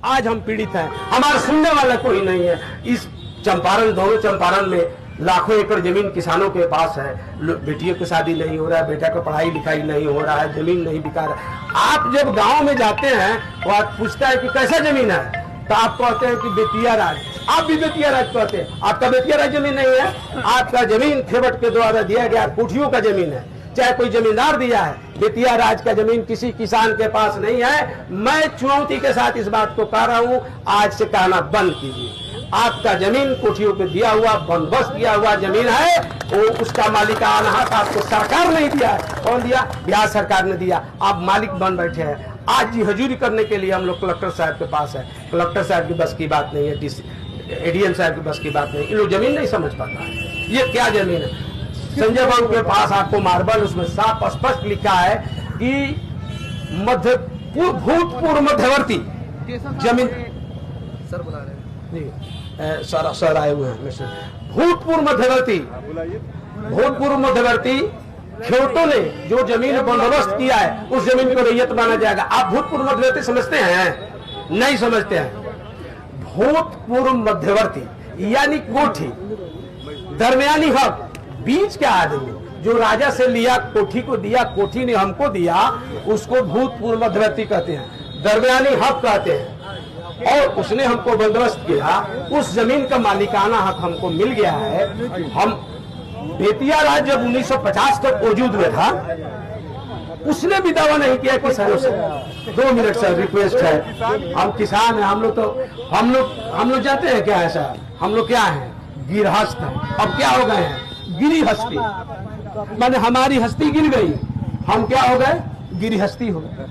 आज हम पीड़ित हैं, हमारा सुनने वाला कोई नहीं है। इस चंपारण, दोनों चंपारण में लाखों एकड़ जमीन किसानों के पास है, बेटियों की शादी नहीं हो रहा है, बेटा का पढ़ाई लिखाई नहीं हो रहा है, जमीन नहीं बिका रहा। आप जब गांव में जाते हैं तो आप पूछता है कि कैसा जमीन है, तो आप कहते हैं कि बेतिया राज। आप भी बेतिया राज कहते हैं, आपका बेतिया राज जमीन नहीं है, आपका जमीन थेवट के द्वारा दिया गया कोठियों का जमीन है, चाहे कोई जमींदार दिया है। बेतिया राज का जमीन किसी किसान के पास नहीं है। मैं चुनौती के साथ इस बात को कह रहा हूं, आज से कहना बंद कीजिए। आपका जमीन कोठियों पे दिया हुआ, बंदोबस्त किया हुआ जमीन है, वो उसका मालिकाना हक आपको सरकार नहीं दिया है। कौन दिया? बिहार सरकार ने दिया। आप मालिक बन बैठे हैं। आज जी हजूरी करने के लिए हम लोग कलेक्टर साहब के पास है, कलेक्टर साहब की बस की बात नहीं है, एडीएम साहब की बस की बात नहीं। इन लोग जमीन नहीं समझ पाता है ये क्या जमीन है। संजय बाबू के पास आपको मार्बल, उसमें साफ स्पष्ट लिखा है कि भूतपूर्व मध्यवर्ती जमीन। सर बुला रहे हैं, सर आए हुए हैं। भूतपूर्व मध्यवर्ती खेवटों ने जो जमीन बंदोबस्त किया है, उस जमीन को रैयत माना जाएगा। आप भूतपूर्व मध्यवर्ती समझते हैं? नहीं समझते हैं। भूतपूर्व मध्यवर्ती यानी कोठी, दरमियानी हक, बीच का आदमी जो राजा से लिया, कोठी को दिया, कोठी ने हमको दिया, उसको भूतपूर्व मध्यवर्ती कहते हैं, दरमियानी हक कहते हैं। और उसने हमको बंदोबस्त किया, उस जमीन का मालिकाना हक हमको मिल गया है। हम बेतिया राज जब 1950 तक वजूद में था, उसने भी दावा नहीं किया किसानों से। 2 मिनट सर, रिक्वेस्ट है। हम किसान हैं, हम लोग जानते हैं क्या है सर? हम लोग क्या है? गिरहस्थ हैं। अब क्या हो गए हैं? गिरिहस्ती। माने हमारी हस्ती गिर गई, हम क्या हो गए? गिरिहस्ती हो गए।